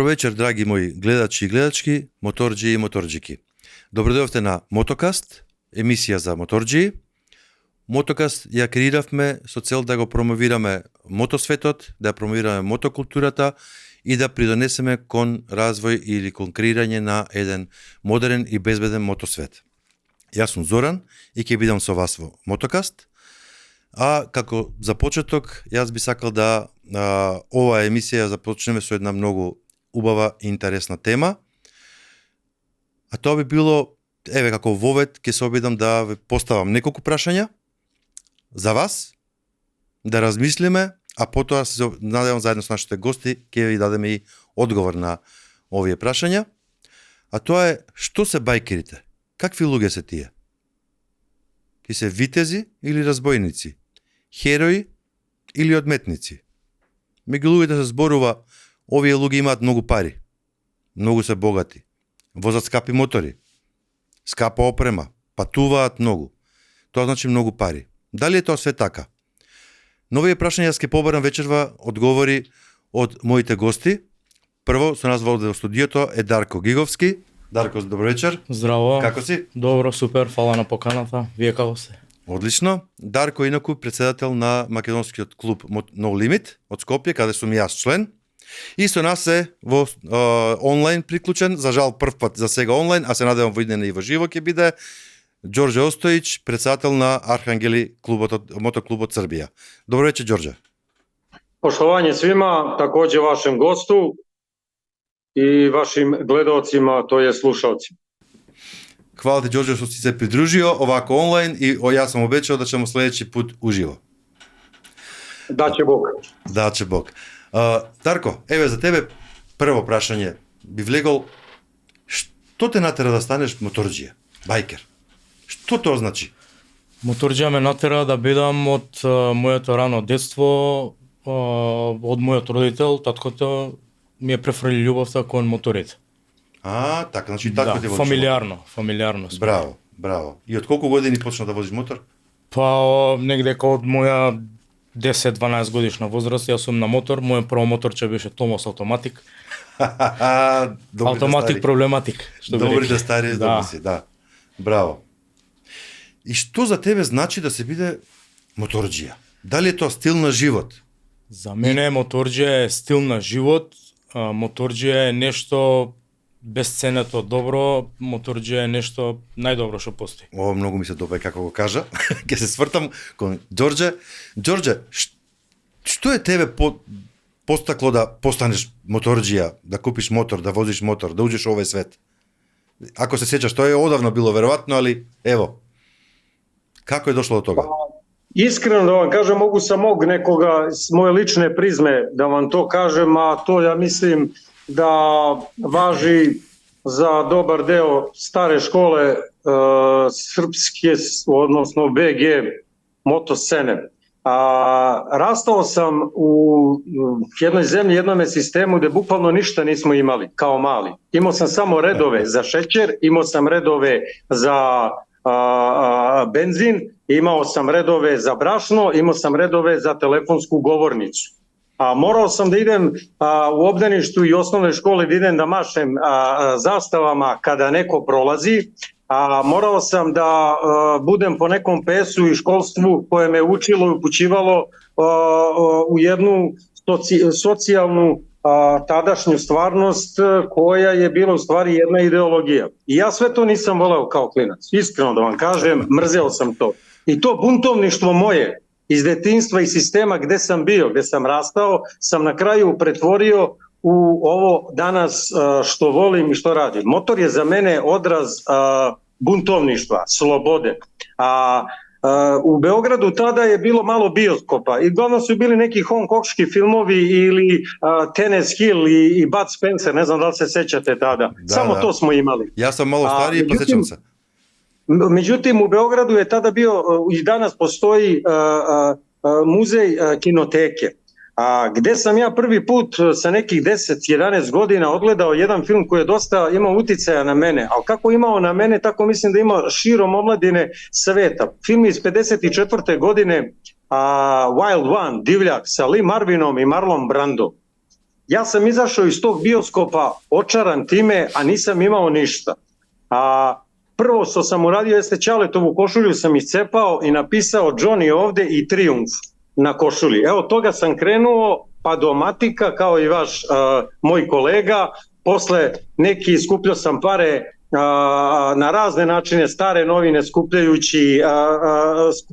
вечер, драги мои гледачи и гледачки, моторџии и моторџики. Добродојавте на Мотокаст, емисија за моторџии. Мотокаст ја креиравме со цел да го промовираме мотосветот, да промовираме мотокултурата и да придонесеме кон развој или кон креирање на еден модерен и безбеден мотосвет. Јас сум Зоран и ќе бидам со вас во Мотокаст. А како за почеток, јас би сакал да оваа емисија започнеме со една многу убава и интересна тема. А тоа би било, еве како вовед, ќе се обидам да ве поставам неколку прашања за вас, да размислиме, а потоа се надевам заедно со нашите гости ќе ви дадеме и одговор на овие прашања. А тоа е, што се бајкерите? Какви луѓе се тие? Ки се витези или разбойници? Херои или одметници? Меѓу луѓето се зборува, овие луѓе имаат многу пари, многу се богати, возат скапи мотори, скапа опрема, патуваат многу. Тоа значи многу пари. Дали е тоа све така? На овие прашања јас ќе побарам вечерва одговори од моите гости. Прво, со нас во студиото е Дарко Гиговски. Дарко, добро вечер. Здраво. Како си? Добро, супер, фала на поканата. Вие како сте? Одлично. Дарко инаку председател на македонскиот клуб No Limit од Скопје, каде сум јас член. И со нас е во онлайн приклучен, за жал прв пат за сега онлайн, а се надевам во иднина и во живо ќе биде Ѓорџе Остојич, председател на Архангели мотоклубот Србија. Добро вечер, Ѓорџе. Поштовање свима, такоđe вашем госту и вашим гледаоцима, тој е слушаоцима. Хвала ти, Ѓорџе, што си се придружио овако онлайн и јас сум обечал да ќе следеќи пут уживо. Даче Бог. Даче Бог. Дарко, еве за тебе прво прашање. Би влегол, што те натера да станеш моторџија, бајкер? Што тоа значи? Моторџија ме натера да бидам од моето рано детство, од мојот родител, таткото ми е префрли љубовта кон моторите. Така, значи татко ти возиш. Фамилиарно. Браво, браво. И од колку години почна да возиш мотор? Па, негде од моја 10-12 годишна возраст, јас сум на мотор, мојот прво моторче беше Томас Автоматик. Автоматик проблематик, што би рекли. Добрите стари здобиси, да. Браво. И што за тебе значи да се биде моторџија? Дали е тоа стил на живот? За мене моторџија е стил на живот, моторџија е нешто бесценето добро, моторџија е нешто најдобро што постои. Ова многу ми се допаѓа како го кажа. Ќе се свртам кон Ѓорџе. Ѓорџе, што е тебе постакло да постанеш моторџија, да купиш мотор, да возиш мотор, да уđеш во овој свет? Ако се сеќаш, тоа е одавно било веројатно, али ево. Како е дошло до тога? Искрено да вам кажем, могу самог некога с моje личне призме да вам то кажем, а то ја мислим да важи за добар део старе школе српске, односно БГ мотосцене. Растао сам у jednoj земји, едноме систему где буквално ништа нисмо имали, као мали. Имao sam само редове за шеќер, имao sam редове за бензин, имao sam redove za brašno, imao sam redove za telefonsku govornicu. Morao sam da idem u obdaništu i osnovne škole, da idem da mašem zastavama kada neko prolazi. Morao sam da budem po nekom PS-u i školstvu koje me učilo i upućivalo u jednu socijalnu tadašnju stvarnost koja je bila u stvari jedna ideologija. I ja sve to nisam voleo kao klinac. Iskreno da vam kažem, mrzeo sam to. I to buntovništvo moje iz detinjstva i sistema gde sam bio, gde sam rastao, sam na kraju pretvorio u ovo danas što volim i što radim. Motor je za mene odraz buntovništva, slobode. U Beogradu tada je bilo malo bioskopa i uglavnom su bili neki hongkongški filmovi ili Tennis Hill i Bud Spencer, ne znam da li se sećate tada. Samo to smo imali. Ja sam malo stariji, pa sećam se. Međutim, u Beogradu je tada bio, i danas postoji muzej kinoteke. Gde sam ja prvi put sa nekih 10-11 godina odgledao jedan film koji je dosta imao uticaja na mene, ali kako imao na mene, tako mislim da ima širom omladine sveta. Film iz 54. godine Wild One, Divljak, sa Lee Marvinom i Marlon Brando. ja sam izašao iz tog bioskopa očaran time, a nisam imao ništa. A prvo što sam uradio jeste Ćaletovu košulju sam iscepao i napisao Johnny ovde i Triumf na košulji. Evo toga sam krenuo pa do Matika kao i vaš moj kolega. Posle neki skupljao sam pare na razne načine, stare novine skupljajući,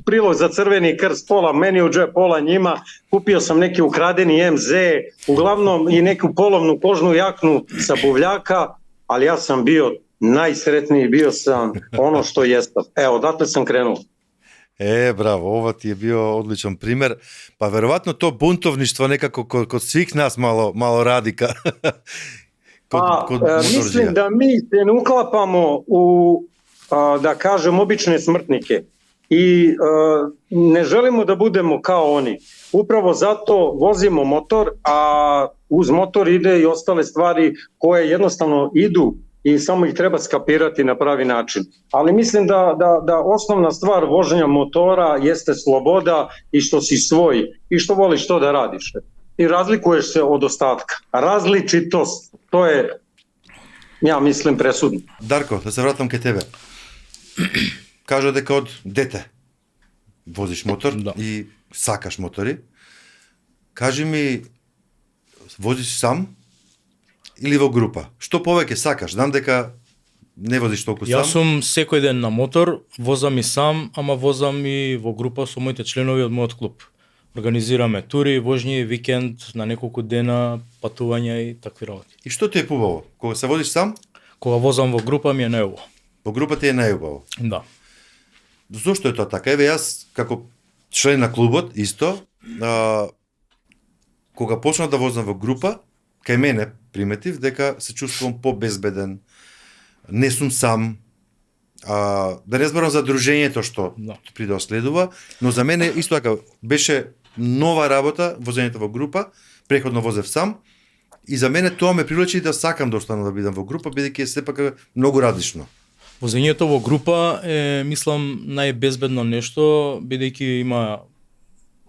prilog za Crveni krst, pola meni u džep, pola njima, kupio sam neki ukradeni MZ, uglavnom i neku polovnu kožnu jaknu sa buvljaka, ali ja sam bio najsretniji, bio sam ono što jesam. Evo, odatle sam krenuo. Bravo, ovo ti je bio odličan primer. Pa verovatno to buntovništvo nekako kod svih nas malo radi kod mislim da mi se ne uklapamo u, da kažem, obične smrtnike i ne želimo da budemo kao oni. Upravo zato vozimo motor, a uz motor ide i ostale stvari koje jednostavno idu i samo ih treba skapirati na pravi način. Ali mislim da osnovna stvar voženja motora jeste sloboda i što si svoj i što voliš to da radiš. I razlikuješ se od ostatka. Različitost, to je, ja mislim, presudno. Darko, da se vratam ke tebe. Кажа дека од дете возиш мотор и сакаш мотори. Кажи ми, возиш сам или во група? Што повеќе сакаш? Знам дека не возиш толку сам. Јас сум секој ден на мотор, возам и сам, ама возам и во група со моите членови од мојот клуб. Организираме тури, вожњи, викенд, на неколку дена, патувања и такви работи. И што ти е побаво? Кога се возиш сам? Кога возам во група ми е најубаво. Во група ти е најубаво? Да. Зошто е тоа така? Еве јас, како член на клубот, исто, кога почнав да возам во група, кај мене приметив дека се чувствувам побезбеден, не сум сам, да не зборам за дружењето што приде следува, но за мене исто така беше нова работа возењето во група, преходно возев сам, и за мене тоа ме привлече да сакам да останам да бидам во група, бидејќи е сепак многу различно. Возењето во група е, мислам, најбезбедно нешто, бидејќи има,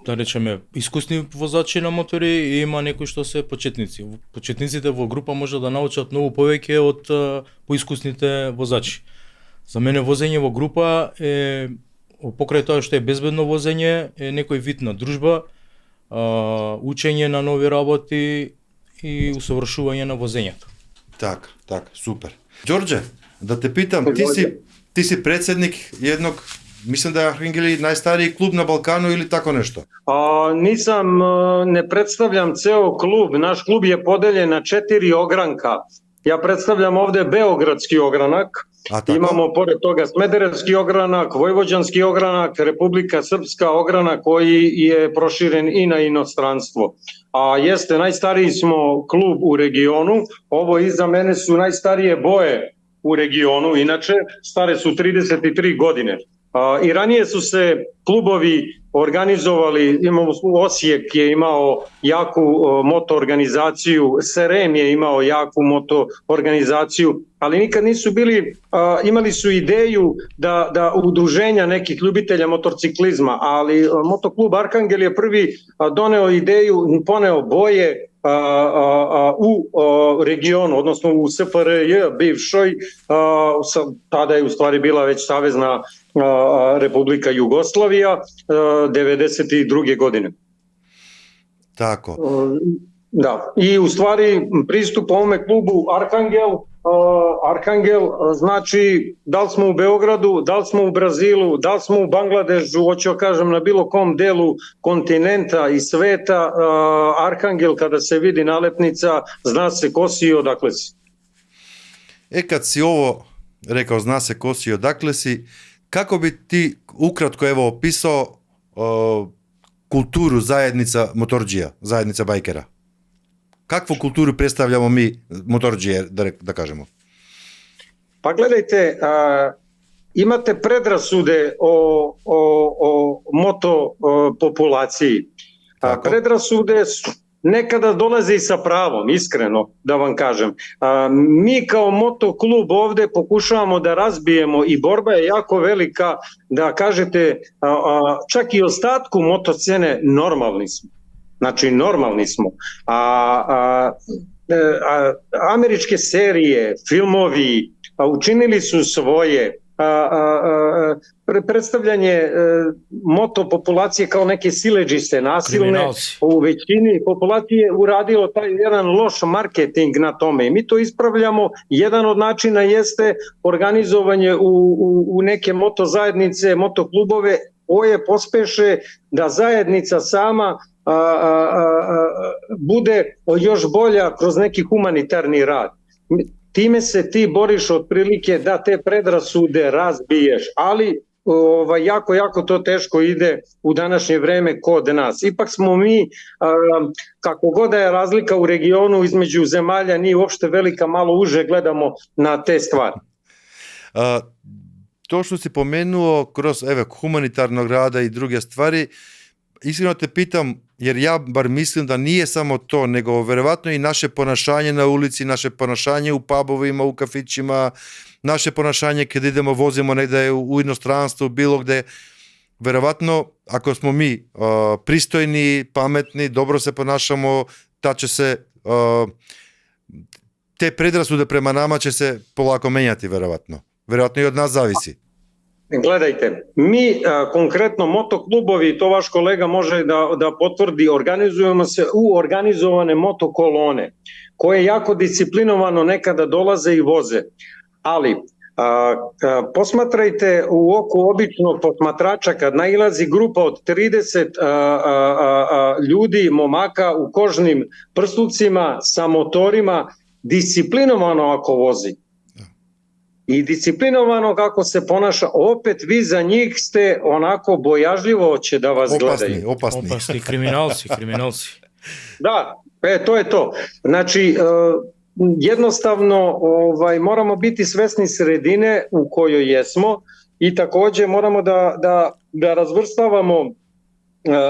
да речеме, искусни возачи на мотори и има некои што се почетници. Почетниците во група може да научат многу повеќе од поискусните возачи. За мене возење во група е, покрај тоа што е безбедно возење, е некој вид на дружба, учење на нови работи и усовршување на возењето. Так, супер. Ѓорđe, да те питам, ти си председник едног, мислам да е Архангели најстарiji клуб на Балкану или тако нешто? Нисам, не представljam цeo клуб. Наш клуб je podeljen na 4 ogranka. Ja predstavljam ovde Beogradski ogranak. Imamo pored toga Smederevski ogranak, Vojvođanski ogranak, Republika Srpska ogranak koji je proširen i na inostranstvo. A jeste, najstariji smo klub u regionu. Ovo iza mene su najstarije boje u regionu, inače stare su 33 godine. I ranije su se klubovi organizovali, imamo Osijek je imao jaku moto organizaciju, Serem je imao jaku moto organizaciju, ali nikad nisu bili, imali su ideju da udruženja nekih ljubitelja motorciklizma, ali motoklub Arhangel je prvi doneo ideju, poneo boje u regionu, odnosno u SFRJ bivšoj, tada je u stvari bila već Savezna Republika Jugoslavija, 92. godine. Tako. Da, i u stvari pristup ovome klubu Arhangel znači da li smo u Beogradu, da li smo u Brazilu, da li smo u Bangladešu, hoću kažem na bilo kom delu kontinenta i sveta, Arhangel kada se vidi nalepnica zna se ko si i odakle si. Kad si ovo rekao zna se ko si i odakle si, kako bi ti ukratko evo opisao kulturu zajednica motorđija, zajednica bajkera? Kakvu kulturu predstavljamo mi motorđije, da kažemo? Pa gledajte, imate predrasude o moto populaciji. Predrasude nekada dolaze i sa pravom, iskreno da vam kažem. Mi kao motoklub ovde pokušavamo da razbijemo i borba je jako velika da kažete čak i ostatku motoscene normalni smo. Znači, normalni smo. Američke serije, filmovi učinili su svoje. Predstavljanje moto populacije kao neke siledžiste, nasilne, u većini populacije uradilo taj jedan loš marketing na tome. I mi to ispravljamo. Jedan od načina jeste organizovanje u neke moto zajednice, moto klubove, koje pospeše da zajednica sama bude još bolja kroz neki humanitarni rad. Time se ti boriš otprilike da te predrasude razbiješ, ali jako to teško ide u današnje vreme kod nas. Ipak smo mi, kako god da je razlika u regionu između zemalja, nije uopšte velika, malo uže gledamo na te stvari. To što si pomenuo kroz humanitarnog rada i druge stvari, iskreno te pitam, jer ja bar mislim da nije samo to, nego verovatno i naše ponašanje na ulici, naše ponašanje u pubovima, u kafićima, naše ponašanje kad idemo, vozimo negde u inostranstvu, bilo gde, verovatno ako smo mi pristojni, pametni, dobro se ponašamo, ta će se te predrasude prema nama će se polako menjati, verovatno. Verovatno i od nas zavisi. Gledajte, mi konkretno motoklubovi, to vaš kolega može da potvrdi, organizujemo se u organizovane motokolone, koje jako disciplinovano nekada dolaze i voze. Ali posmatrajte u oko običnog posmatrača kad nailazi grupa od 30 ljudi, momaka u kožnim prslucima sa motorima, disciplinovano ako vozi i disciplinovano kako se ponaša, opet vi za njih ste onako bojažljivo će da vas gledaju. Opasni, kriminalci. Da, to je to. Znači, jednostavno moramo biti svesni sredine u kojoj jesmo i takođe moramo da razvrstavamo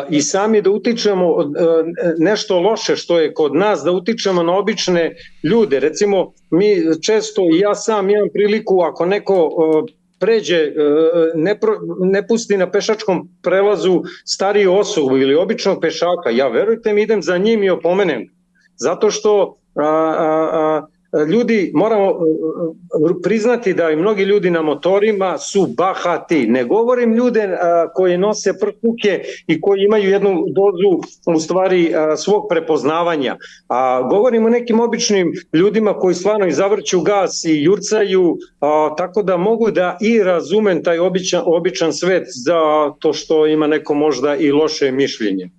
i sami da utičemo nešto loše što je kod nas, da utičemo na obične ljude. Recimo, mi često, i ja sam imam priliku, ako neko pređe, ne pusti na pešačkom prelazu stariju osobu ili običnog pešaka, ja verujte mi idem za njim i opomenem. Zato što ljudi, moramo priznati da i mnogi ljudi na motorima su bahati. Ne govorim ljude koji nose prtuke i koji imaju jednu dozu u stvari svog prepoznavanja. Govorim o nekim običnim ljudima koji stvarno i zavrću gas i jurcaju, tako da mogu da i razumem taj običan svet za to što ima neko možda i loše mišljenje.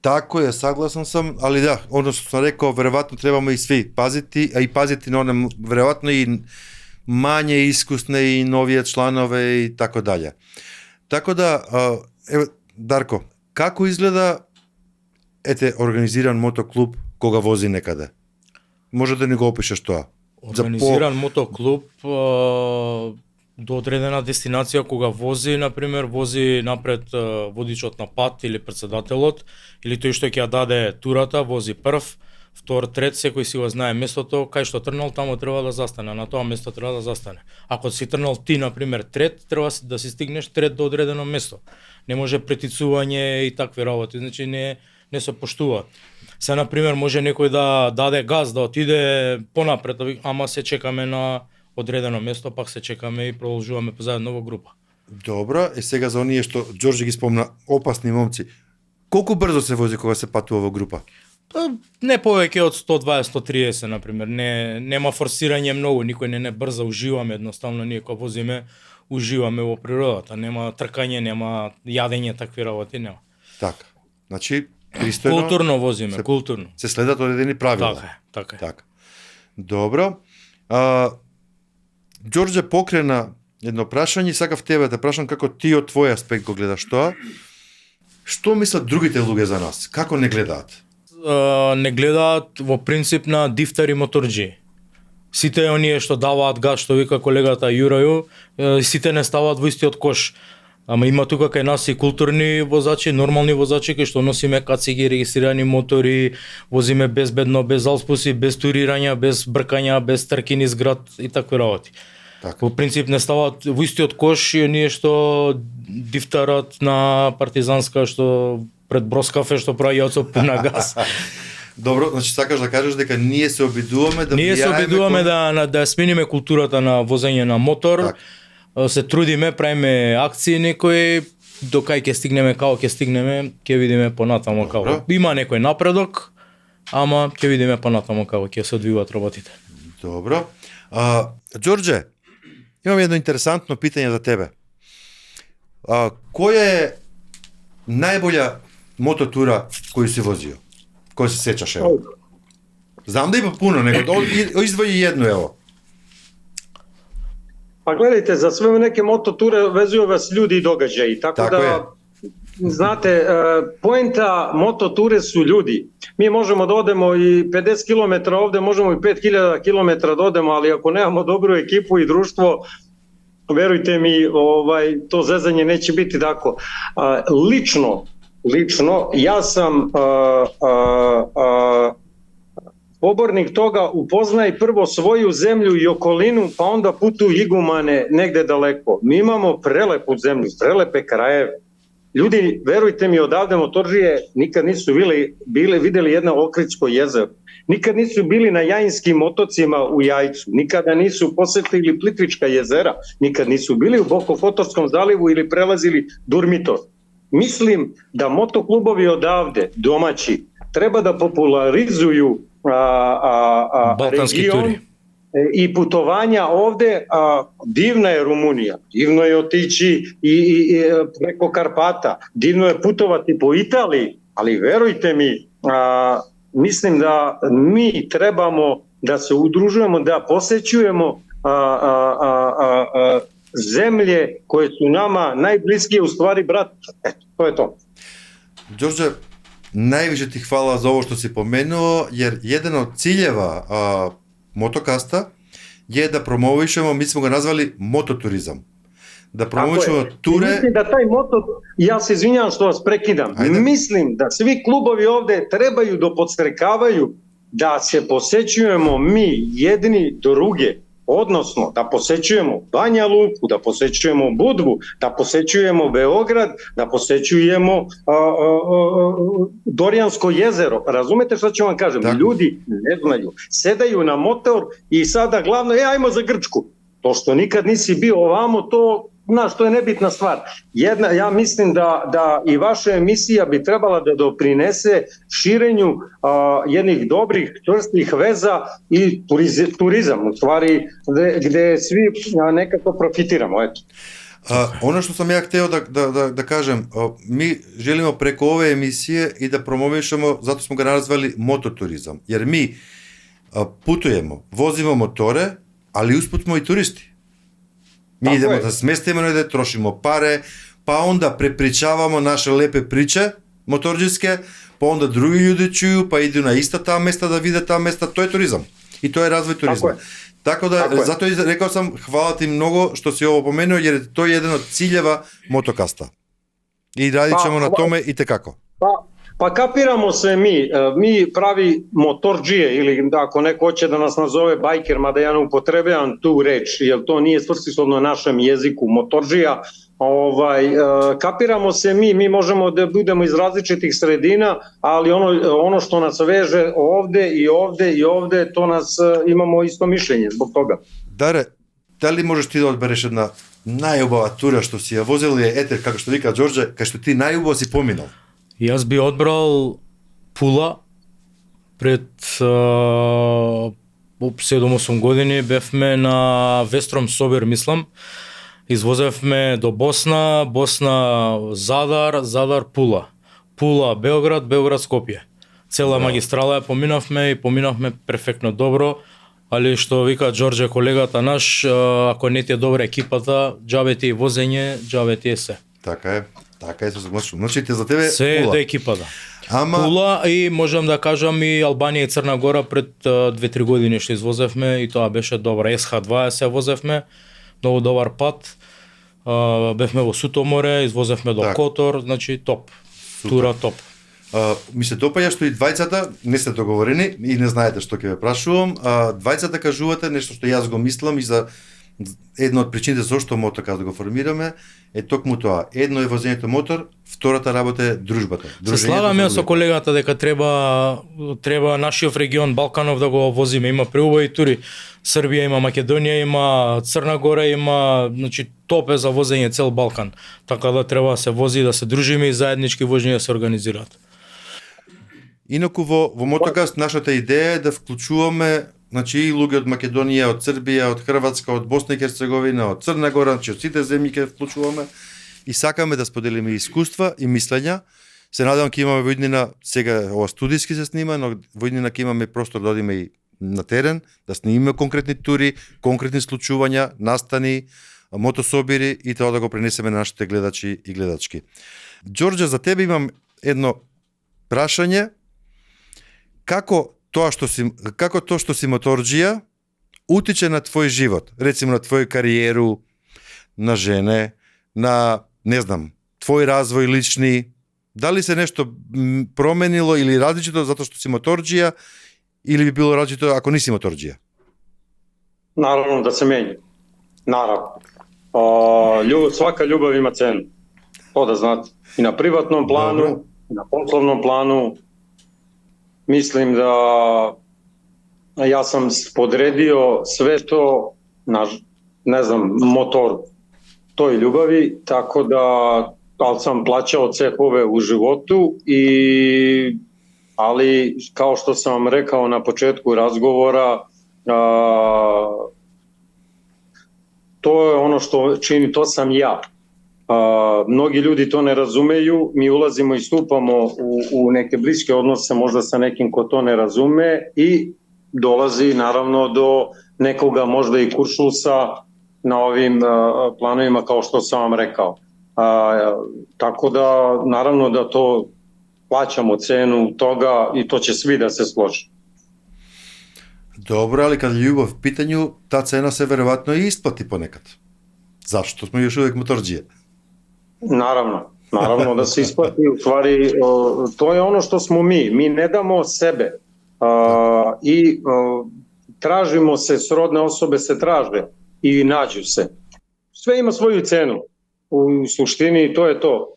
Tako je, saglasan sam, ali da, ono što sam rekao, verovatno trebamo i svi paziti, a i paziti na one, verovatno i manje iskusne i novije članove i tako dalje. Tako da, evo, Darko, kako izgleda organiziran motoklub koga vozi nekada? Može da ne ga opišeš to? Organiziran motoklub до одредена дестинација кога вози, например, вози напред водичот на пат или председателот, или тој што ќе ја даде турата, вози прв, втор, трет, секој си го знае местото, кај што тргнал, тамо треба да застане, на тоа место треба да застане. Ако си тргнал ти, например, трет, треба да си стигнеш трет до одредено место. Не може претицување и такви работи, значи не се поштува. Се, например, може некој да даде газ, да отиде понапред, ама се чекаме на одредено место, пак се чекаме и продолжуваме заедно во група. Добро, сега за оние што Ѓорџе ги спомна, опасни момци. Колку брзо се вози кога се патува во група? Не повеќе од 120-130, например. Нема форсирање многу, никој не брза, уживаме, едноставно ние кога возиме, уживаме во природата. Нема тркање, нема јадење, такви работи, нема. Така, значи, пристојно... Културно возиме, културно. Се следат одредени правила. Така е. Добро. Ѓорџе покрена едно прашање, сакав тебе да прашам како ти од твој аспект го гледаш тоа. Што мислат другите луѓе за нас? Како не гледаат? Не гледаат во принцип на дифтери моторџи. Сите оние што даваат газ, што вика колегата Јурају, сите не ставаат во истиот кош. Ама има тука кај нас и културни возачи, нормални возачи кои што носиме кациги, регистрирани мотори, возиме безбедно, без алспуси, без турирања, без бркања, без трки низ град и такви работи. Во принцип не ставаат во истиот кош и оние што дифтарат на партизанска, што пред Броскафе што праќаат со пуна газ. Добро, значи сакаш да кажеш дека ние се обидуваме да Ние се влијаеме обидуваме кон- да смениме културата на возење на мотор. Так. Се трудиме, правиме акции некои, до кај ќе стигнеме, како ќе стигнеме, ќе видиме понатамо Добро. како. Има некој напредок, ама ќе видиме понатамо како ќе се одвиваат работите. Добро. Ѓорđe, имам едно интересантно питање за тебе. Која е најбоља мототура коju си возио? Кој се сечаш, ево? Знам да има пуно, него издвои едно, ево. Pa gledajte, za sve neke mototure vezuju vas ljudi i događaji, tako Tako da, je. znate, poenta mototure su ljudi. Mi možemo da odemo i 50 km ovde, možemo i 5000 km da odemo, ali ako nemamo dobru ekipu i društvo, verujte mi, to zezanje neće biti tako. Lično, ja sam pobornik toga, upoznaj prvo svoju zemlju i okolinu, pa onda putuj igumane negde daleko. Mi imamo prelepu zemlju, prelepe krajeve. Ljudi, verujte mi, odavde motorđije nikad nisu videli jedno Okritsko jezero. Nikad nisu bili na Jajinskim otocima u Jajcu. Nikada nisu posetili Plitvička jezera. Nikad nisu bili u Bokokotorskom zalivu ili prelazili Durmitor. Mislim da motoklubovi odavde, domaći, treba da popularizuju Balkanski region turi. i putovanja ovde. Divna je Rumunija, divno je otići i preko Karpata, divno je putovati po Italiji, ali verujte mi, mislim da mi trebamo da se udružujemo, da posećujemo zemlje koje su nama najbliskije, u stvari, brat. Eto, to je to. Ѓорđe, највише ти хвала за ово што си поменуо, jer еден од циљева мотокаста е да промовишемо, ми сме го назвали мототуризам. Да промовишемо туре. Mislim da taj moto, ja se izvinjavam što vas prekidam, Ajde. mislim da svi klubovi ovde trebaju da podstrekavaju da se posećujemo mi jedni druge, odnosno da posećujemo Banja Luku, da posećujemo Budvu, da posećujemo Beograd, da posećujemo Dorjansko jezero. Razumete šta ću vam kažem? Tako. Ljudi ne znaju, sedaju na motor i sada glavno, ajmo za Grčku. To što nikad nisi bio ovamo, to je nebitna stvar. Ja mislim da i vaša emisija bi trebala da doprinese širenju jednih dobrih, čvrstih veza i turizam, u stvari, gde svi nekako profitiramo. Eto. Ono што сам ја хтео да кажем, ми желимо преку ове емисije и да промовишемо, зато смо го назвали мототуризам, jer ми путуемо, возиме моторе, али успут смо и туристи. Ми Tako идемо je. да сместиме неде, трошимо паре, па онда препричавамо наше лепе приче моторџиске, па онда други луѓе чују, па иду на иста таа места да видат таа места, тоа е туризам. И тоа е развој туризма. Така да, Tako je. затоа и рекол сам, хвала ти многу што си ово поменуo, jer тој е еден од циљева мотокаста. И радit ćemo на томе и текако. Pa kapiramo se mi pravi motorđije, ili ako neko hoće da nas nazove bajker, mada ja ne upotrebljavam tu reč, jer to nije svrsishodno našem jeziku, motorđija, kapiramo se mi možemo da budemo iz različitih sredina, ali ono što nas veže ovde i ovde i ovde, to nas imamo isto mišljenje zbog toga. Даре, дали можеш ти да одбереш една најубава тура што си ја возил, ете, како што вика Ѓорđe, кај што ти најубаво си поминал? Јас би одбрал Пула пред 7-8 години, бевме на Вестром Собир, мислам. Извозевме до Босна, Задар, Пула. Пула, Beograd, Скопје. Цела магистрала ја поминавме и поминавме перфектно добро, али што вика Ѓорđe колегата наш, ако не ти е добра екипата, џабе ти е возење, џабе ти е се. Така е, се согласувам. Значи за тебе Се е Пула. до екипата. Ама Пула и можам да кажам и Албанија и Црна Гора пред 2-3 години што извозевме и тоа беше добра. SH2 се возевме, многу добар пат. Бевме во Сутоморе, извозевме до Так. Котор, значи топ. Тура топ. ми се допаѓа што и двајцата не сте договорени и не знаете што ќе ве прашувам. Двајцата кажувате нешто што јас го мислам и за една од причините зашто мотокаст го формираме е токму тоа. Едно е возењето мотор, втората работа е дружбата. Се слагаме со колегата дека треба нашиот регион Балканов да го возиме. Има преубави тури. Србија има, Македонија има, Црна Гора има, значи топ е за возење цел Балкан. Така да треба да се вози, да се дружиме и заеднички вожња да се организираат. Инаку во мотокаст нашата идеја е да вклучуваме значи и луѓе од Македонија, од Србија, од Хрватска, од Босна и Херцеговина, од Црна Гора, значи од сите земји ќе вклучуваме и сакаме да споделиме искуства и мислења. Се надевам ќе имаме во иднина, сега ова студиски се снима, но во иднина ќе имаме простор да одиме и на терен, да снимиме конкретни тури, конкретни случувања, настани, мотособири и тоа да го пренесеме на нашите гледачи и гледачки. Ѓорѓе, за тебе имам едно прашање. Како тоа што си моторџија утиче на твој живот, рецимо на твоја кариеру, на жене, на, не знам, твој развој лични, дали се нешто променило или различито затоа што си моторџија или би било различито ако не си моторџија? Наравно да се мени. Наравно. Свака љубов има цена. Тоа да знате. И на приватном плану, Добро. и на пословном плану. Мислим да јас сам подредио све то на, не знам, мотор тој љубави, така да ал сам плаќао цехове у животу али као што сам вам рекао на почетку разговора, тоа е оно што чини, тоа сам ја. Многи луѓе то не разумеju, ми улазимо и ступамо у неке блиски односе можда sa неким ко то не разуме и долази наравно до некога можда и куршуса на овим плановима као што сам вам рекао. Тако да наравно да то плаќамо цену тога и то ќе сви да се сложи. Добро, али каде љубов в питању, таа цена се веројатно и исплати понекад. Зашто сме још увек моторџија? Наравно да се исплати, уствари тоа е оно што смо ми. Ми не дамо себе и тражимо се, сродне особе се траже и наđu се. Све има своју цену. У суштини тоа е то.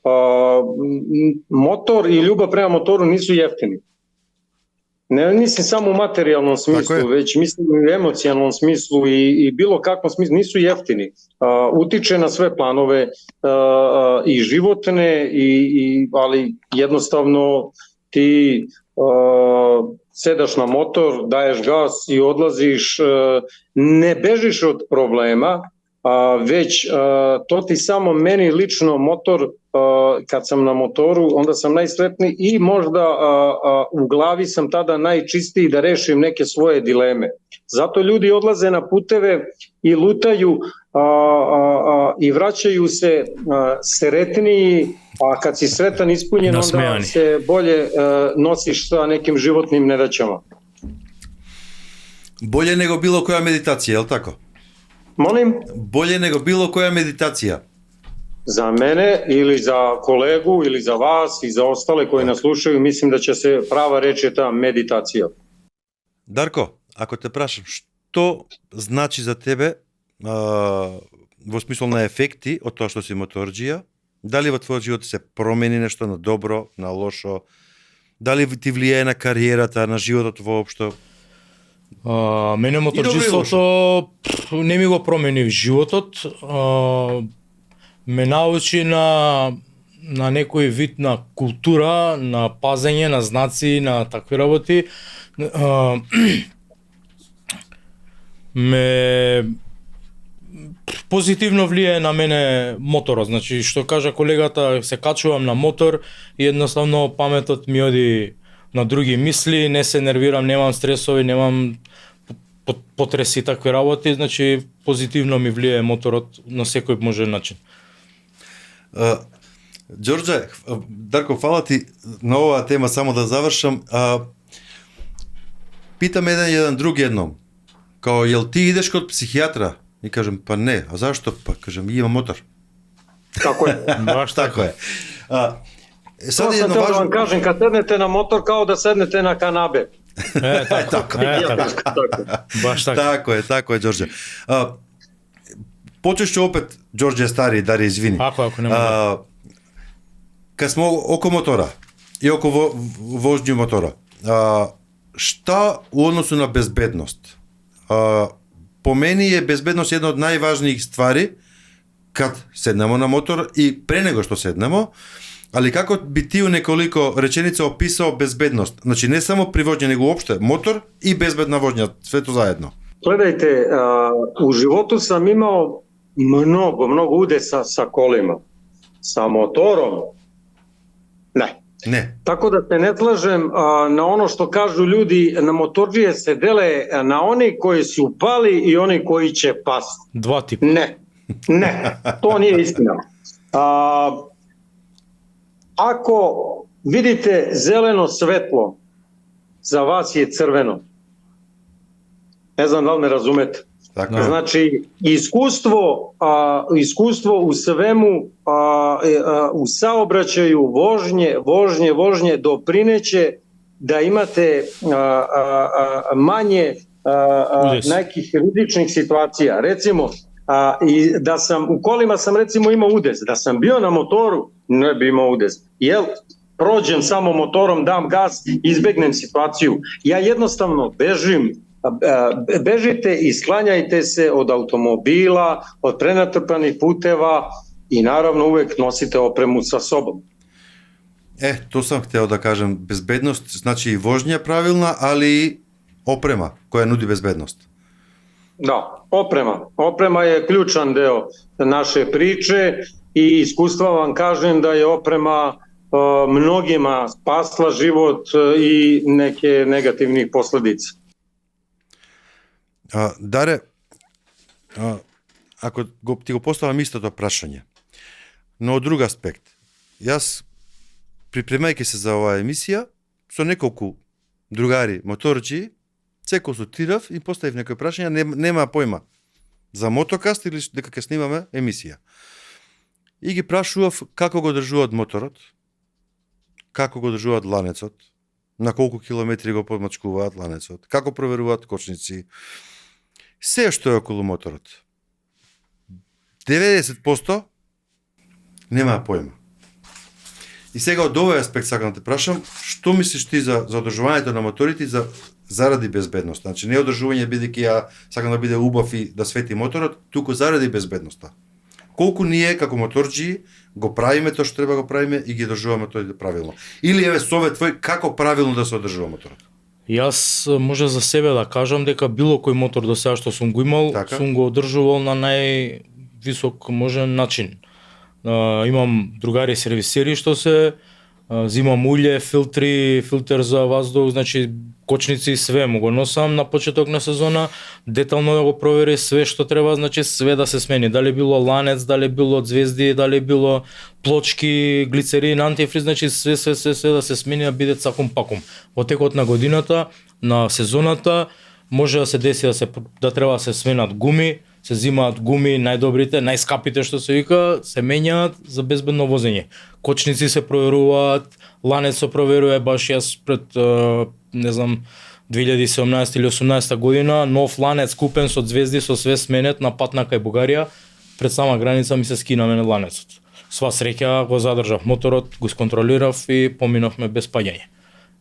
Мотор и љубов према мотору нису јефтини. Не мислим само у материјалном смислу, веќе мислим и у емоционалном смислу и било каквом смислу, нису јефтини. Утиче на све планове и животне, али jednostavno ти седаш на мотор, даеш газ и одлазиш, не бежиш од проблема, веќе то ти само мени лично мотор, kad sam na motoru, onda sam najsretniji i možda u glavi sam tada najčistiji da rešim neke svoje dileme. Zato ljudi odlaze na puteve i lutaju i vraćaju se sretniji, a kad si sretan ispunjen, onda se bolje nosiš sa nekim životnim nedaćama. Bolje nego bilo koja meditacija, je li tako? Molim? Bolje nego bilo koja meditacija. Za mene ili za kolegu ili za vas i za ostale koji nas slušaju, mislim da će se prava reč je ta meditacija. Darko, ako te prašam, što znači za tebe во смисол на ефекти од тоа што си моторџија? Дали во твојот живот се промени нешто на добро, на лошо? Дали ти влијае на кариерата, на животот воопшто? Мене моторџиството не ми го промени животот. Ме научи на некој вид на култура, на пазење, на знаци, на такви работи. Ме позитивно влијае на мене моторот. Значи, што кажа колегата, се качувам на мотор и едноставно паметот ми оди на други мисли, не се нервирам, немам стресови, немам потреси такви работи, значи позитивно ми влијае моторот на секој можен начин. Ѓорѓе, Дарко, фала ти на оваа тема, само да завршам. Питам еден друг едном. Као, јел ти идеш код психијатра? И кажем, па не. А зашто? Па кажем, има мотор. Тако е. Баш Тако е. Тоа сам те вам кажем, кад седнете на мотор, као да седнете на канабе. Така. Баш така. Тако е, Ѓорѓе. Почешće opet, Đorđe Stari, Дари, извини. Ако не може. Kad smo oko motora i oko vožnju motora, šta u odnosu na bezbednost? Po meni je bezbednost jedna od najvažnijih stvari kad sednemo na motor i pre nego što sednemo, ali kako bi ti u nekoliko rečenica opisao bezbednost? Znači ne samo pri vožnji, nego uopšte motor i bezbedna vožnja, sve to zajedno. Gledajte, u životu sam imao mnogo udesa sa kolima. Sa motorom? Ne. Tako da se ne slažem na ono što kažu ljudi, na motorđije se dele na oni koji su pali i oni koji će pasti. Dva tipa. Ne, to nije istina. Ako vidite zeleno svetlo, za vas je crveno. Ne znam da li me razumete. Tako. Znači, iskustvo u svemu, u saobraćaju, vožnje doprineće da imate manje nekih rizičnih situacija. Recimo, da sam u kolima sam recimo imao udes, da sam bio na motoru, ne bi imao udes. Jel, prođem samo motorom, dam gas, izbegnem situaciju. Ja jednostavno bežite i sklanjajte se od automobila, od prenatrpanih puteva i naravno uvek nosite opremu sa sobom. To sam hteo da kažem, bezbednost znači i vožnja pravilna, ali i oprema koja nudi bezbednost. Da, oprema je ključan deo naše priče i iskustva vam kažem da je oprema mnogima spasla život i neke negativnih posledica. Даре, ако ти го поставам истото прашање, но од друг аспект, јас, припремајќи се за оваа емисија, со неколку другари моторџи, се консултирав и поставив некои прашања, нема појма за мотокаст или дека ќе снимаме емисија. И ги прашував како го држуваат моторот, како го држуваат ланецот, на колку километри го подмачкуваат ланецот, како проверуваат кочници, се што е околу моторот. 90% нема појма. И сега од овој аспект сакам да те прашам, што мислиш ти за одржувањето на моторите заради безбедност? Значи не одржување бидејќи ја сакам да биде убав и да свети моторот, туку заради безбедноста. Колку ние како моторџи го правиме тоа што треба го правиме и ги одржуваме тоа правилно? Или еве совет твој како правилно да се одржува моторот? Јас може за себе да кажам дека било кој мотор до сега што сум го имал, сум го одржувал на највисок можен начин. Имам другари сервисери што се зимам улје, филтер за ваздух, значи кочници, све му го носам на почеток на сезона, детално да го провери све што треба, значи све да се смени, дали било ланец, дали било звезди, дали било плочки, глицерин, антифриз, значи све да се смени, да биде цакум пакум. Во текот на годината, на сезоната, може да се деси да треба да се сменат гуми, се зимаат гуми најдобрите, најскапите што се вика, се менјаат за безбедно возење. Кочници се проверуваат, ланец се проверува, баш јас пред 2017 или 18 година, нов ланец купен со звезди, со све сменет на пат на кај Бугарија, пред сама граница ми се скина мене ланецот. Сва среќа го задржав моторот, го сконтролирав и поминавме без паѓање.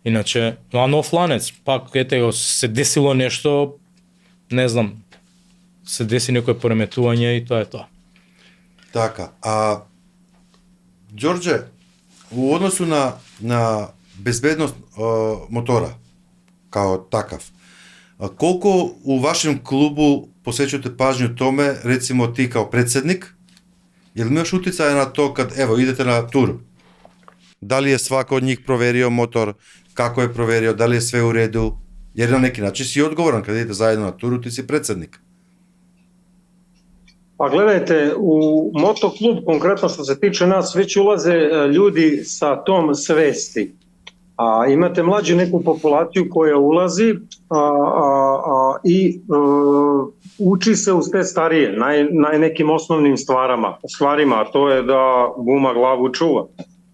Иначе, нов ланец, пак се десило нешто, не знам, се деси некој пореметување и тоа е тоа. Така, Ѓорđe, у односу на безбедност мотора, као такав, колку у вашем клубу посеќувате пажњу томе, рецимо ти као председник, јел имаш утицај на тоа кад, ево, идете на тур? Дали е свако од нив проверио мотор, како е проверио, дали е све у реду? Јер на неки начин си одговорен, каде идете заедно на туру, ти си председник. Pa gledajte, u motoklub, konkretno što se tiče nas, već ulaze ljudi sa tom svesti. A imate mlađu neku populaciju koja ulazi i uči se uz te starije, na nekim osnovnim stvarima, a to je da guma glavu čuva.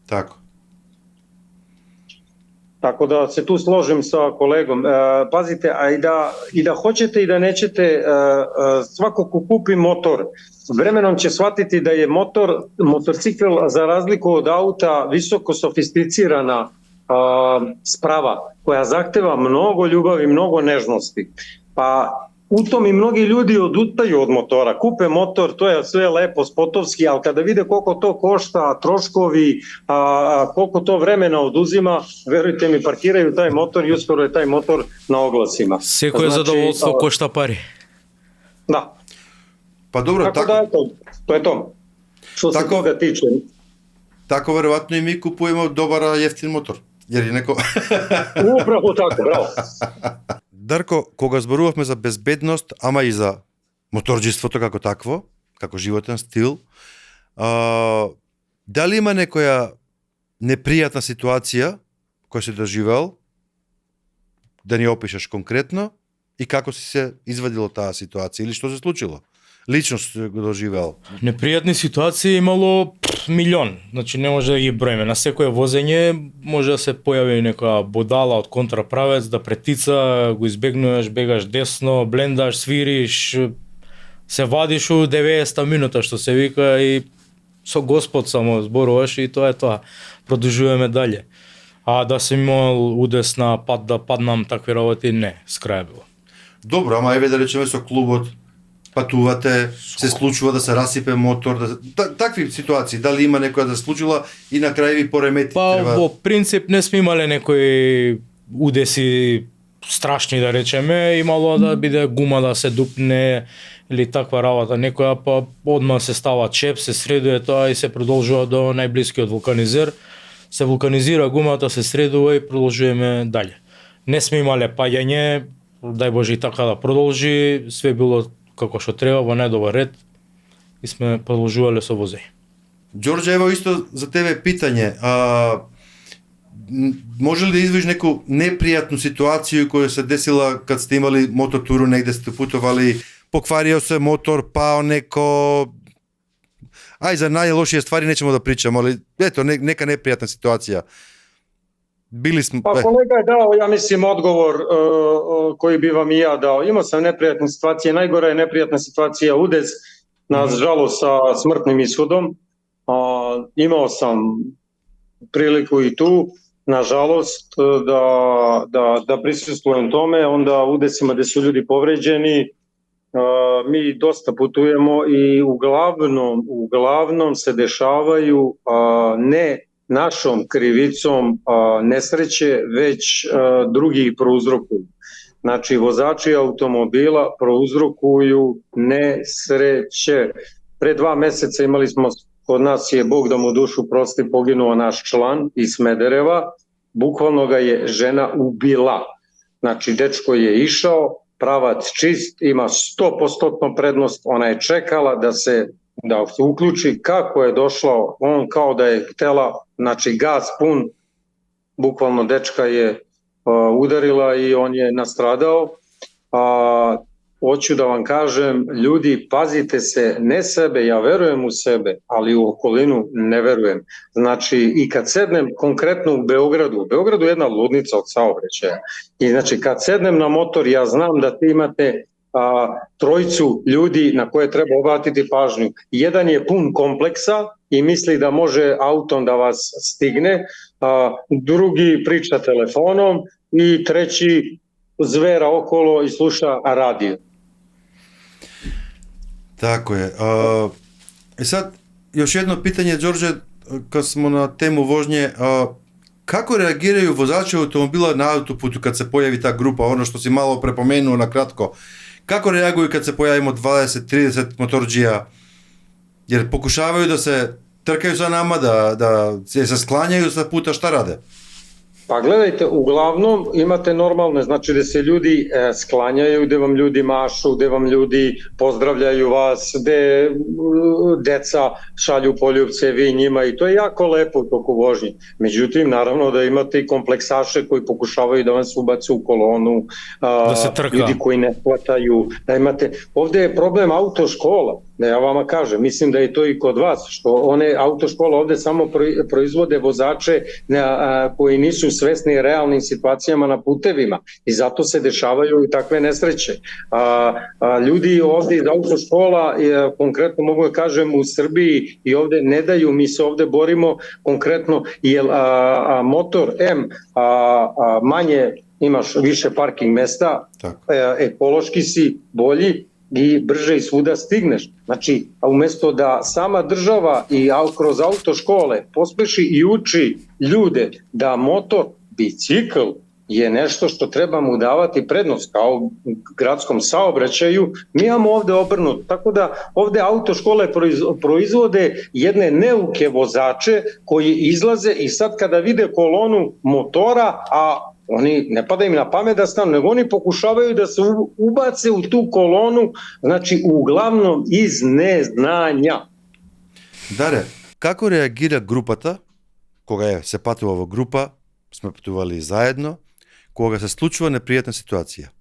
Tako. Tako da se tu složim sa kolegom. Pazite, a i da hoćete i da nećete, svako ko kupi motor, vremenom će shvatiti da je motorcikl za razliku od auta visoko sofisticirana sprava koja zahteva mnogo ljubavi, mnogo nežnosti. Pa u tom i mnogi ljudi odustaju od motora, kupe motor, to je sve lepo, spotovski, ali kada vide koliko to košta, troškovi, koliko to vremena oduzima, verujte mi, parkiraju taj motor i uskoro je taj motor na oglasima. Секое задоволство кошта пари. Da. Pa dobro, Tako da, eto, to je to. Što se toga tiče. Tako verovatno i mi kupujemo dobar jeftin motor. Jer je neko... Upravo tako, bravo. Дарко, кога зборувавме за безбедност, ама и за моторџиството како такво, како животен стил, дали има некоја непријатна ситуација која си доживел, да ни опишеш конкретно, и како си се извадил од таа ситуација, или што се случило? Лично си го доживел? Непријатни ситуации имало милион, значи не може да ги броиме. На секое возење може да се појави нека бодала од контраправец, да претица, го избегнуваш, бегаш десно, блендаш, свириш, се вадиш у 90 минута, што се вика, и со Господ само зборуваш и тоа е тоа. Продолжуваме дале. А да се имал удес на пат да паднам, такви работи, не, скрај било. Добро, ама еве да речеме со клубот, патувате, се случува да се расипе мотор, такви ситуации, дали има некоја да се случила и на крај ви поремети? Па во принцип не сме имале некои удеси страшни да речеме, имало да биде гума да се дупне или таква работа некоја, па одма се става чеп, се средува тоа и се продолжува до најблискиот вулканизер, се вулканизира гумата, се средува и продолжуваме дале. Не сме имале паѓање, дај Боже и така да продолжи, све било како што треба, во најдобар ред, и сме продолжувале со возење. Ѓорѓе, ево исто за тебе питање. Може ли да извиш неку непријатну ситуација која се десила кад сте имали мототуру, негде сте путували, покварио се мотор, пао неко... Ај, за најлошие ствари нечемо да причам, али ето, нека непријатна ситуација. Били сме... Pa kolega je dao, ja mislim, odgovor koji bi vam i ja dao. Imao sam neprijatne situacije, najgora je neprijatna situacija udes, nažalost sa smrtnim ishodom. Imao sam priliku i tu, nažalost, da prisustvujem tome, onda udesima gde su ljudi povređeni. Mi dosta putujemo i uglavnom se dešavaju ne našom krivicom nesreće, već drugi prouzrokuju. Znači, vozači automobila prouzrokuju nesreće. Pre 2 meseca imali smo, kod nas je, Bog da mu dušu prosti, poginuo naš član iz Smedereva, bukvalno ga je žena ubila. Znači, dečko je išao, pravac čist, ima 100% prednost, ona je čekala da se uključi, kako je došao, on kao da je htela, znači gas pun, bukvalno dečka je udarila i on je nastradao. Hoću da vam kažem, ljudi, pazite se, ne sebe, ja verujem u sebe, ali u okolinu ne verujem. Znači, i kad sednem konkretno u Beogradu je jedna ludnica od saobraćaja. I znači, kad sednem na motor, ja znam da ti imate trojicu ljudi na koje treba obratiti pažnju. Jedan je pun kompleksa i misli da može autom da vas stigne, drugi priča telefonom i treći zvera okolo i sluša radio. Тако е. Сад, још едно питање, Ѓорđe, кад смо на тему воžње, како реагирају возачи автомобила на аутопуту кад се појави таа група, оно што си мало препоменуо на кратко? Како реагују кад се појавимо 20-30 моторџија? Јер покушавају да се тркају за нама, да се склањају за пута, шта раде? Pa gledajte, uglavnom imate normalne, znači da se ljudi sklanjaju, gde vam ljudi mašu, gde vam ljudi pozdravljaju vas, gde deca šalju poljubce, vi njima, i to je jako lepo u toku vožnje. Međutim, naravno da imate i kompleksaše koji pokušavaju da vas ubace u kolonu, da se trka. Ljudi koji ne hvataju, da imate... Ovde je problem autoškola. Ne, ja vama kažem, mislim da je to i kod vas, što one autoškole ovde samo proizvode vozače koji nisu svesni realnim situacijama na putevima i zato se dešavaju i takve nesreće. Ljudi ovde iz autoškola, konkretno mogu da kažem u Srbiji i ovde ne daju, mi se ovde borimo konkretno, jer motor manje imaš više parking mesta, ekološki si bolji, i brže i svuda stigneš. Znači, umesto da sama država i kroz autoškole pospeši i uči ljude da motor, bicikl je nešto što treba mu davati prednost kao u gradskom saobraćaju, mi imamo ovde obrnuto. Tako da ovde autoškole proizvode jedne neuke vozače koji izlaze i sad kada vide kolonu motora, a oni ne pada im na pamet da stanu, nego oni pokušavaju da se ubace u tu kolonu, znači uglavnom iz neznanja. Даре, како реагира групата, кога се патува во група, сме патували заедно, кога се случува непријатна ситуација?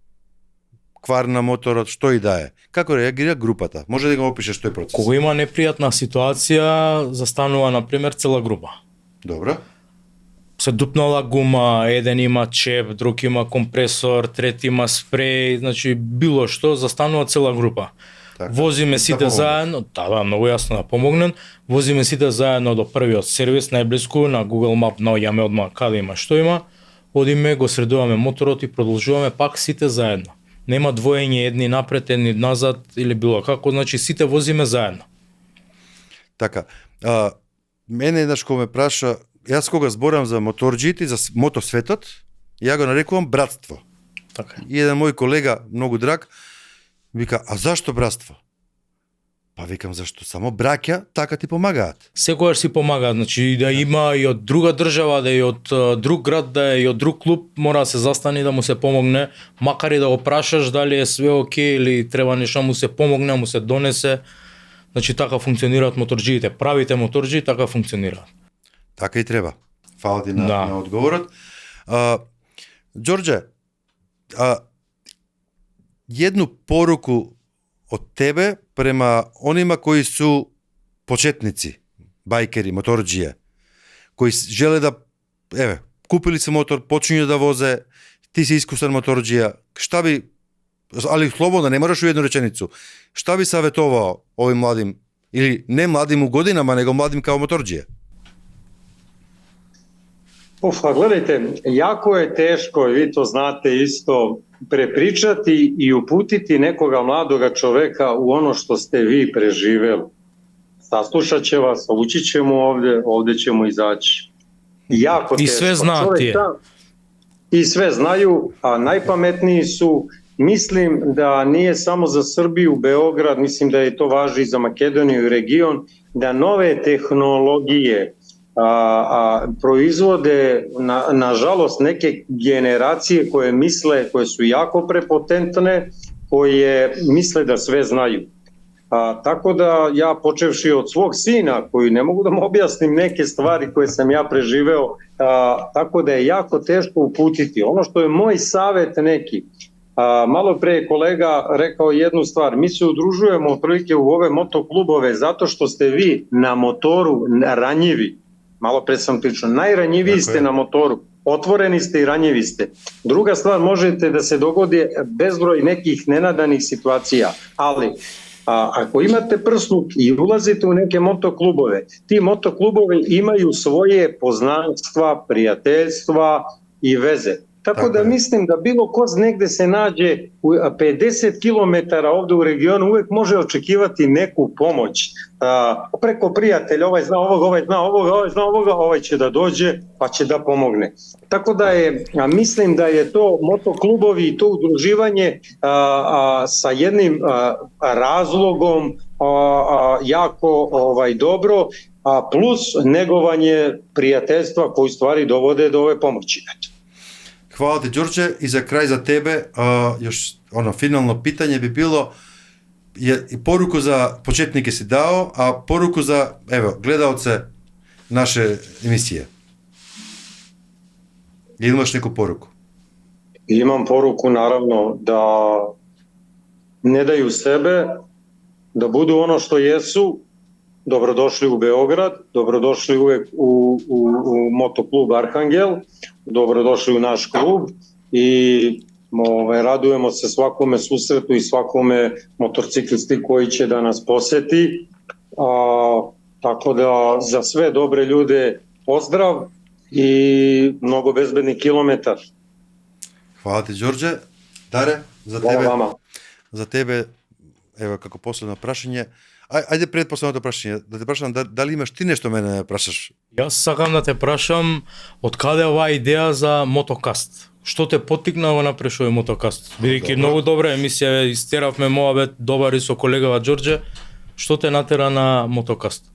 Квар на моторот, што и да е. Како реагира групата? Може да го опишеш тој процес? Кога има непријатна ситуација, застанува, например, цела група. Добро. Се дупнала гума, еден има чеп, друг има компресор, трети има спреј, значи било што, застанува цела група. Така. Возиме сите заедно, да, многу јасно да помогнем, возиме сите заедно до првиот сервис, најблиску, на Google Map наоѓаме одма каде има што има, одиме, го средуваме моторот и продолжуваме пак сите заедно. Нема двоење, едни напред, едни назад или било како, значи сите возиме заедно. Така, мене еднаш кога ме праша, јас кога зборам за моторџиите, за мотосветот, ја го нарекувам братство. Така. И еден мој колега, многу драг, вика, а зашто братство? Па викам, зашто само браќа така ти помагаат. Секогаш си помагаат, значи да има и од друга држава, да и од друг град, да и од друг клуб, мора да се застане да му се помогне, макар и да го прашаш дали е све окей или треба нешто му се помогне, му се донесе. Значи така функционираат моторџиите, правите моторџии така функционираат. Така и треба. Фала ти на одговорот. Ѓорѓе, едну поруку од тебе према онима кои су почетници, бајкери, моторџија, кои желе да, купили се мотор, почињу да возе, ти си искусен моторџија, шта би, али слободно, не мораш у едну реченицу, шта би саветовao овим младим, или не младим у годинама, него младим као моторџија? Gledajte, jako je teško, vi to znate isto, prepričati i uputiti nekoga mladoga čoveka u ono što ste vi preživeli. Saslušat će vas, ući ćemo ovde ćemo izaći. Jako teško. I sve znate. I sve znaju, a najpametniji su. Mislim da nije samo za Srbiju, Beograd, mislim da je to važi i za Makedoniju i region, da nove tehnologije proizvode, nažalost, neke generacije koje misle, koje su jako prepotentne, koje misle da sve znaju. Tako da ja, počevši od svog sina, koji ne mogu da mu objasnim neke stvari koje sam ja preživeo, tako da je jako teško uputiti. Ono što je moj savet neki, malo pre je kolega rekao jednu stvar, mi se udružujemo otprilike u ove motoklubove zato što ste vi na motoru ranjivi. Malo pre sam pričao, najranjiviji ste na motoru, otvoreni ste i ranjivi ste. Druga stvar, možete da se dogodi bezbroj nekih nenadanih situacija, ali ako imate prsluk i ulazite u neke motoklubove, ti motoklubovi imaju svoje poznanstva, prijateljstva i veze. Tako da mislim da bilo ko negde se nađe 50 km ovde u regionu uvek može očekivati neku pomoć. Preko prijatelja, ovaj zna ovoga, ovaj zna ovoga, ovaj zna ovoga, ovaj će da dođe pa će da pomogne. Tako da mislim da je to motoklubovi i to udruživanje sa jednim razlogom jako dobro, plus negovanje prijateljstva koji stvari dovode do ove pomoći. Hvala ti, Ѓорđe, и за крај за тебе, још финално питање би било, поруку за почетнике си дао, а поруку за, гледаоце наше емисија. Имаш неку поруку? Imam poruku, naravno, da ne daju sebe, da budu ono što jesu, dobrodošli u Beograd, dobrodošli uvek u motoklub Arhangel, dobrodošli u naš klub i radujemo se svakome susretu i svakome motorciklisti koji će da nas poseti. Tako da za sve dobre ljude pozdrav i mnogo bezbedni kilometar. Hvala ti, Đorđe. Даре, за тебе, ево како последно прашање. Ајде пред последното прашање, да те прашам дали имаш ти нешто мене да прашаш? Јас сакам да те прашам од каде оваа идеја за мотокаст? Што те поттикна да направиш овој мотокаст? Бидејќи многу добра емисија, истеравме моабет добар и со колегава Ѓорđe. Што те натера на мотокаст?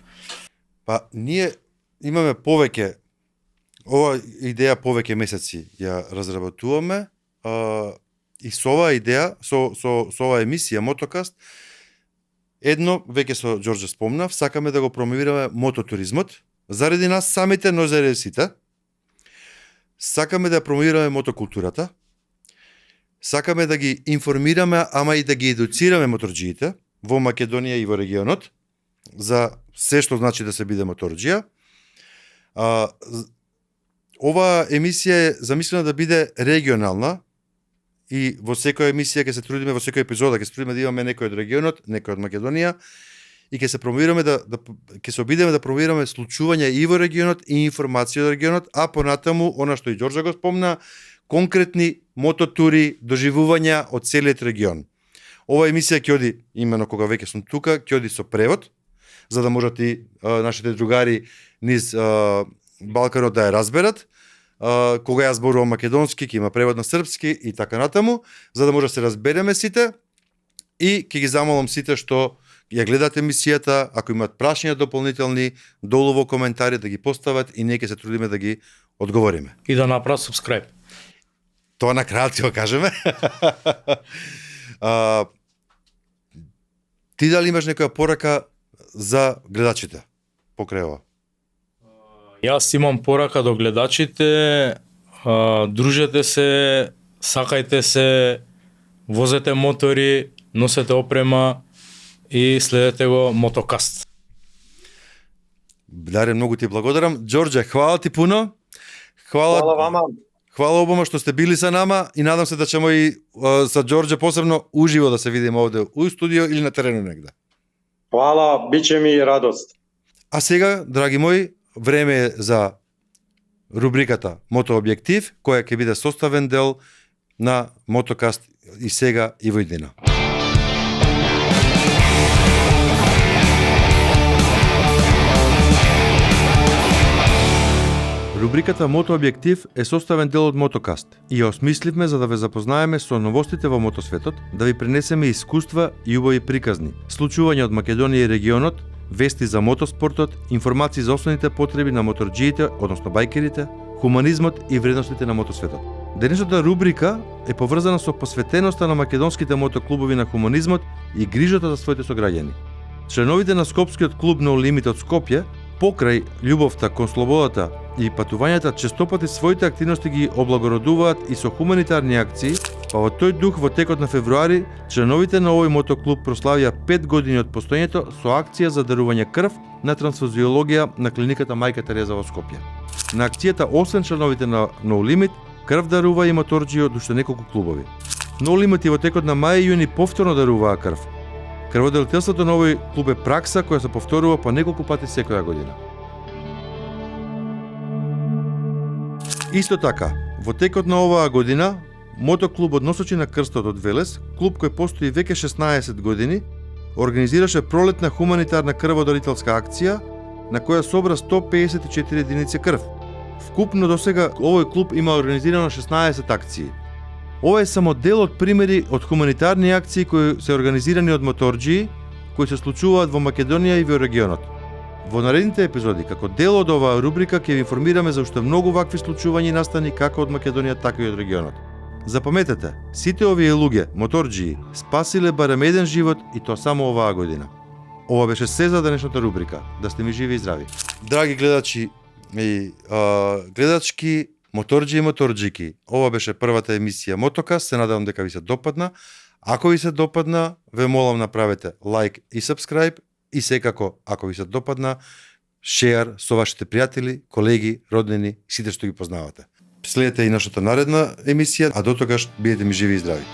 Па ние имаме повеќе ова идеја повеќе месеци ја разработуваме и со оваа идеја, со оваа емисија Мотокаст, едно веќе со Ѓорđe спомнав, сакаме да го промовираме мототуризмот заради нас самите, но заради сите. Сакаме да промовираме мотокултурата. Сакаме да ги информираме, ама и да ги едуцираме моторџиите во Македонија и во регионот за се што значи да се биде моторџија. Оваа емисија е замислена да биде регионална и во секоја емисија ќе се трудиме, во секоја епизода ќе се трудиме да имаме некој од регионот, некој од Македонија и ќе се промовираме ќе се обидеме да промовираме случувања и во регионот и информација од регионот, а понатаму она што и Ѓорđe го спомна, конкретни мототури, доживувања од целиот регион. Ова емисија ќе оди, имено кога веќе сум тука, ќе оди со превод, за да можат и нашите другари низ Балканот да ја разберат. Кога јас зборувам македонски, ќе има превод на српски и така натаму, за да може да се разбереме сите и ќе ги замолам сите што ја гледат емисијата, ако имаат прашања дополнителни, долу во коментари да ги постават и ние ќе се трудиме да ги одговориме. И да направат subscribe. Тоа на крајот ќе го кажеме. Ти дали имаш некоја порака за гледачите покрај ова? Јас имам порака до гледачите, дружете се, сакајте се, возете мотори, носете опрема и следете го Мотокаст. Даре, многу ти благодарам. Ѓорđe, хвала ти пуно. Хвала вама. Хвала обома што сте били со нама и надам се да ćemo и со Ѓорđe посебно уживо да се видиме овде у студио или на терену негде. Хвала, биće ми радост. А сега, драги мои, време е за рубриката Мотообјектив, која ќе биде составен дел на Мотокаст и сега и во иднина. Рубриката Мотообјектив е составен дел од Мотокаст и ја осмисливме за да ве запознаеме со новостите во мотосветот, да ви пренесеме искуства и убави приказни, случувања од Македонија и регионот, вести за мотоспортот, информации за основните потреби на моторџиите, односно бајкерите, хуманизмот и вредностите на мотосветот. Денешната рубрика е поврзана со посветеноста на македонските мотоклубови на хуманизмот и грижата за своите сограѓани. Членовите на Скопскиот клуб No Limit од Скопје, покрај љубовта кон слободата и патувањата, честопати своите активности ги облагородуваат и со хуманитарни акции, па во тој дух во текот на февруари членовите на овој мотоклуб прославија 5 години од постоењето со акција за дарување крв на трансфузиологија на клиниката Мајка Тереза во Скопје. На акцијата освен членовите на No Limit, крв дарува и моторџи од уште неколку клубови. No Limit и во текот на мај и јуни повторно даруваа крв. Крводелителството на овој клуб е пракса која се повторува по неколку пати секоја година. Исто така, во текот на оваа година, мотоклубот Носачи на крстот од Велес, клуб кој постои веќе 16 години, организираше пролетна хуманитарна крводарителска акција на која собра 154 единици крв. Вкупно досега овој клуб има организирано 16 акции. Ова е само дел од примери од хуманитарни акции кои се организирани од моторџии, кои се случуваат во Македонија и во регионот. Во наредните епизоди, како дел од оваа рубрика, ќе ви информираме за уште многу вакви случувања и настани како од Македонија, така и од регионот. Запаметете, сите овие луѓе, моторџии, спасиле барем еден живот и тоа само оваа година. Ова беше се за денешната рубрика. Да сте ми живи и здрави. Драги гледачи и гледачки, моторџи и моторџики, ова беше првата емисија Мотокаст, се надевам дека ви се допадна. Ако ви се допадна, ве молам направете лайк и subscribe и секако, ако ви се допадна, шеар со вашите пријатели, колеги, роднини, сите што ги познавате. Следете и нашата наредна емисија, а до тогаш бидете ми живи и здрави.